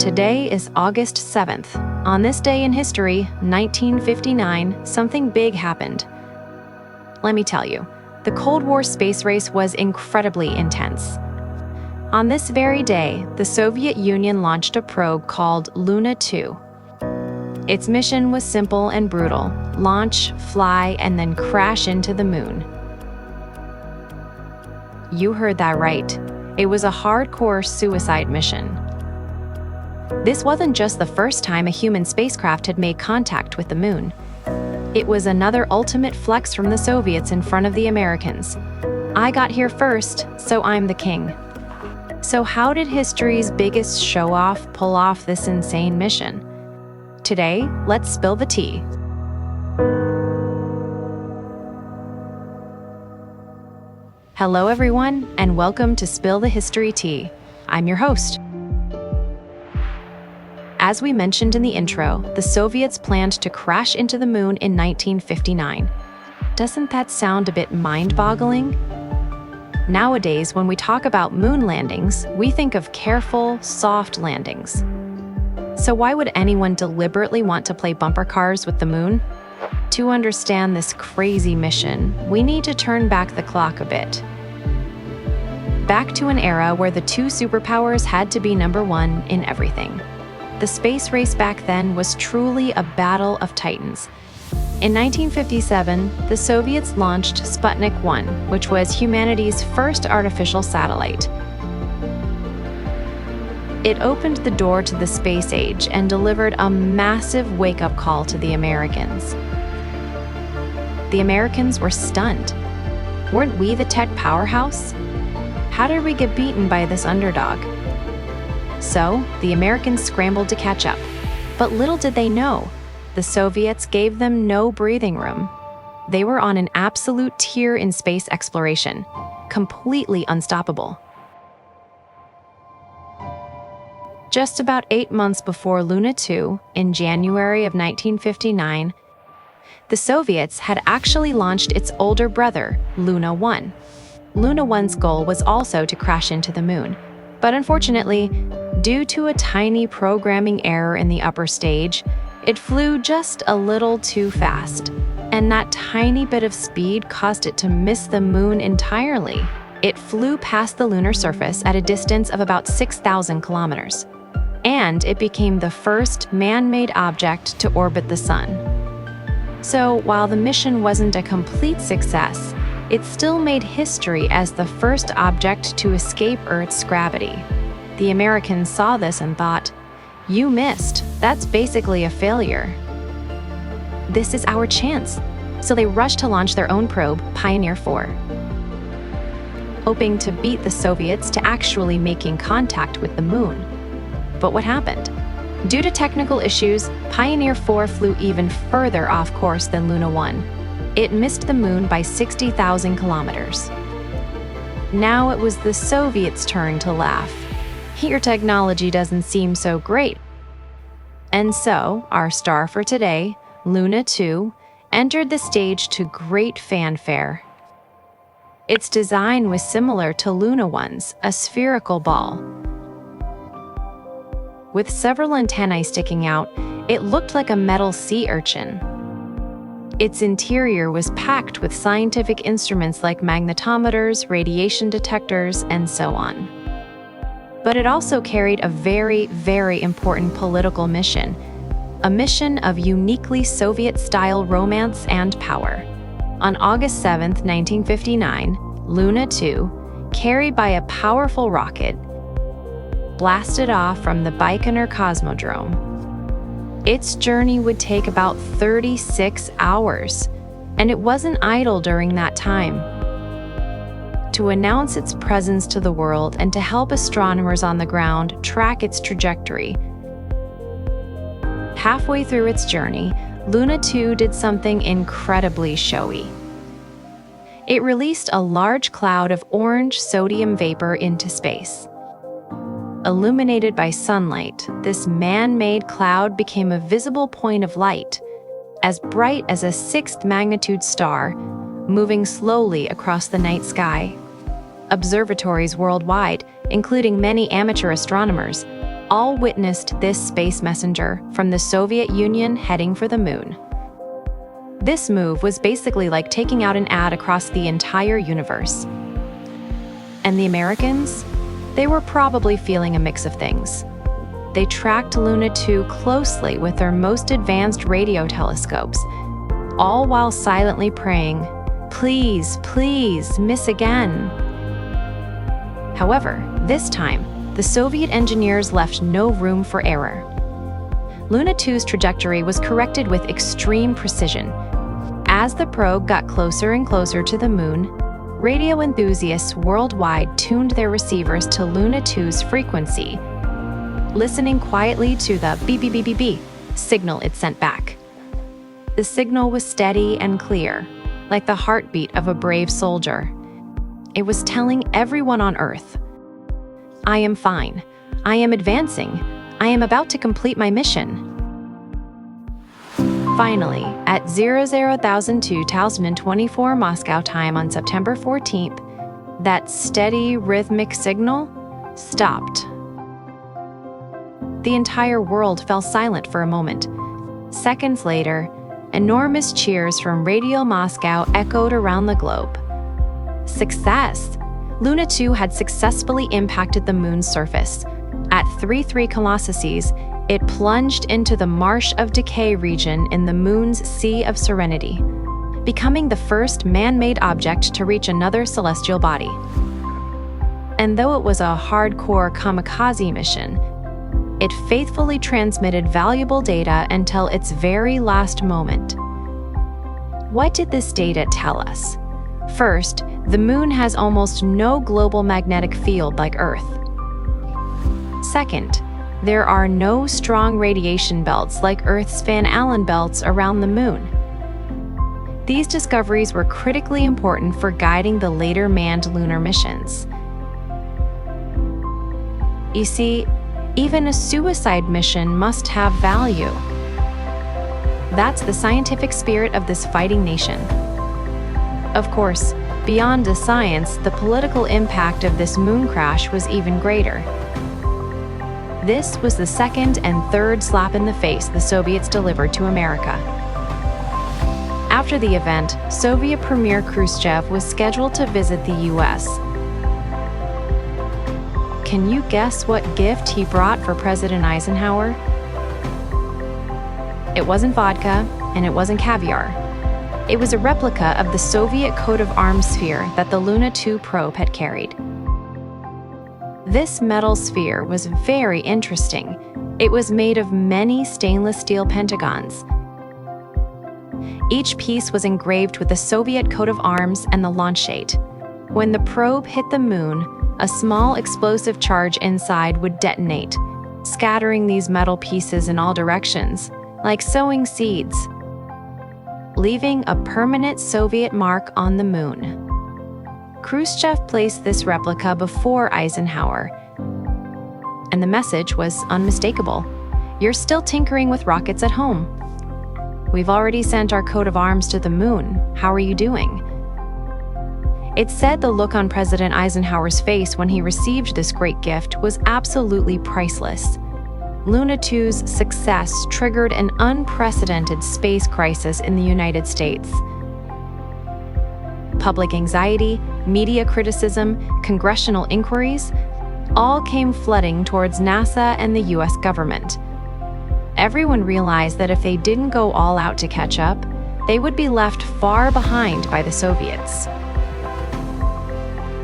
Today is August 7th. On this day in history, 1959, something big happened. Let me tell you, the Cold War space race was incredibly intense. On this very day, the Soviet Union launched a probe called Luna 2. Its mission was simple and brutal: launch, fly, and then crash into the moon. You heard that right. It was a hardcore suicide mission. This wasn't just the first time a human spacecraft had made contact with the moon. It was another ultimate flex from the Soviets in front of the Americans. I got here first, so I'm the king. So how did history's biggest show-off pull off this insane mission? Today, let's spill the tea. Hello everyone, and welcome to Spill the History Tea. I'm your host. As we mentioned in the intro, the Soviets planned to crash into the moon in 1959. Doesn't that sound a bit mind-boggling? Nowadays, when we talk about moon landings, we think of careful, soft landings. So why would anyone deliberately want to play bumper cars with the moon? To understand this crazy mission, we need to turn back the clock a bit. Back to an era where the two superpowers had to be number one in everything. The space race back then was truly a battle of titans. In 1957, the Soviets launched Sputnik 1, which was humanity's first artificial satellite. It opened the door to the space age and delivered a massive wake-up call to the Americans. The Americans were stunned. Weren't we the tech powerhouse? How did we get beaten by this underdog? So, the Americans scrambled to catch up. But little did they know, the Soviets gave them no breathing room. They were on an absolute tear in space exploration, completely unstoppable. Just about 8 months before Luna 2, in January of 1959, the Soviets had actually launched its older brother, Luna 1. Luna 1's goal was also to crash into the moon. But unfortunately, due to a tiny programming error in the upper stage, it flew just a little too fast. And that tiny bit of speed caused it to miss the moon entirely. It flew past the lunar surface at a distance of about 6,000 kilometers. And it became the first man-made object to orbit the sun. So while the mission wasn't a complete success, it still made history as the first object to escape Earth's gravity. The Americans saw this and thought, "You missed. That's basically a failure. This is our chance." So they rushed to launch their own probe, Pioneer 4. Hoping to beat the Soviets to actually making contact with the moon. But what happened? Due to technical issues, Pioneer 4 flew even further off course than Luna 1. It missed the moon by 60,000 kilometers. Now it was the Soviets' turn to laugh. Your technology doesn't seem so great. And so, our star for today, Luna 2, entered the stage to great fanfare. Its design was similar to Luna 1's, a spherical ball. With several antennae sticking out, it looked like a metal sea urchin. Its interior was packed with scientific instruments like magnetometers, radiation detectors, and so on. But it also carried a very, very important political mission, a mission of uniquely Soviet-style romance and power. On August 7, 1959, Luna 2, carried by a powerful rocket, blasted off from the Baikonur Cosmodrome. Its journey would take about 36 hours, and it wasn't idle during that time. To announce its presence to the world and to help astronomers on the ground track its trajectory. Halfway through its journey, Luna 2 did something incredibly showy. It released a large cloud of orange sodium vapor into space. Illuminated by sunlight, this man-made cloud became a visible point of light, as bright as a 6th magnitude star, moving slowly across the night sky. Observatories worldwide, including many amateur astronomers, all witnessed this space messenger from the Soviet Union heading for the moon. This move was basically like taking out an ad across the entire universe. And the Americans? They were probably feeling a mix of things. They tracked Luna 2 closely with their most advanced radio telescopes, all while silently praying, "Please, please, miss again." However, this time, the Soviet engineers left no room for error. Luna 2's trajectory was corrected with extreme precision. As the probe got closer and closer to the moon, radio enthusiasts worldwide tuned their receivers to Luna 2's frequency, listening quietly to the beep beep beep beep beep signal it sent back. The signal was steady and clear, like the heartbeat of a brave soldier. It was telling everyone on Earth, "I am fine. I am advancing. I am about to complete my mission." Finally, at 00,2024 Moscow time on September 14th, that steady, rhythmic signal stopped. The entire world fell silent for a moment. Seconds later, enormous cheers from Radio Moscow echoed around the globe. Success! Luna 2 had successfully impacted the moon's surface. At 33 kilometres, it plunged into the Marsh of Decay region in the moon's Sea of Serenity, becoming the first man-made object to reach another celestial body. And though it was a hardcore kamikaze mission, it faithfully transmitted valuable data until its very last moment. What did this data tell us? First, the moon has almost no global magnetic field like Earth. Second, there are no strong radiation belts like Earth's Van Allen belts around the moon. These discoveries were critically important for guiding the later manned lunar missions. You see, even a suicide mission must have value. That's the scientific spirit of this fighting nation. Of course, beyond the science, the political impact of this moon crash was even greater. This was the second and third slap in the face the Soviets delivered to America. After the event, Soviet Premier Khrushchev was scheduled to visit the US. Can you guess what gift he brought for President Eisenhower? It wasn't vodka, and it wasn't caviar. It was a replica of the Soviet coat of arms sphere that the Luna 2 probe had carried. This metal sphere was very interesting. It was made of many stainless steel pentagons. Each piece was engraved with the Soviet coat of arms and the launch date. When the probe hit the moon, a small explosive charge inside would detonate, scattering these metal pieces in all directions, like sowing seeds, leaving a permanent Soviet mark on the moon. Khrushchev placed this replica before Eisenhower, and the message was unmistakable. "You're still tinkering with rockets at home. We've already sent our coat of arms to the moon. How are you doing?" It said the look on President Eisenhower's face when he received this great gift was absolutely priceless. Luna 2's success triggered an unprecedented space crisis in the United States. Public anxiety, media criticism, congressional inquiries, all came flooding towards NASA and the US government. Everyone realized that if they didn't go all out to catch up, they would be left far behind by the Soviets.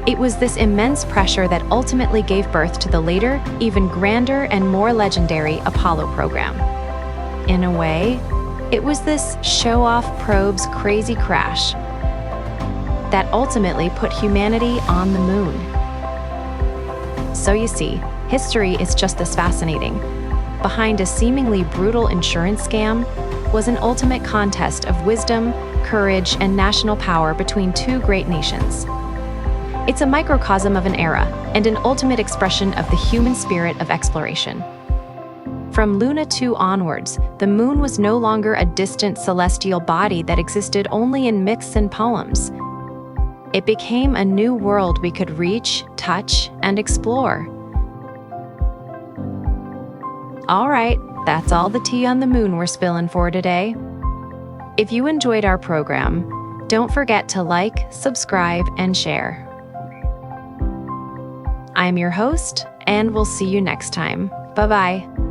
It was this immense pressure that ultimately gave birth to the later, even grander and more legendary Apollo program. In a way, it was this show-off probe's crazy crash that ultimately put humanity on the moon. So you see, history is just as fascinating. Behind a seemingly brutal insurance scam was an ultimate contest of wisdom, courage, and national power between two great nations. It's a microcosm of an era and an ultimate expression of the human spirit of exploration. From Luna 2 onwards, the moon was no longer a distant celestial body that existed only in myths and poems. It became a new world we could reach, touch, and explore. All right, that's all the tea on the moon we're spilling for today. If you enjoyed our program, don't forget to like, subscribe, and share. I'm your host, and we'll see you next time. Bye-bye.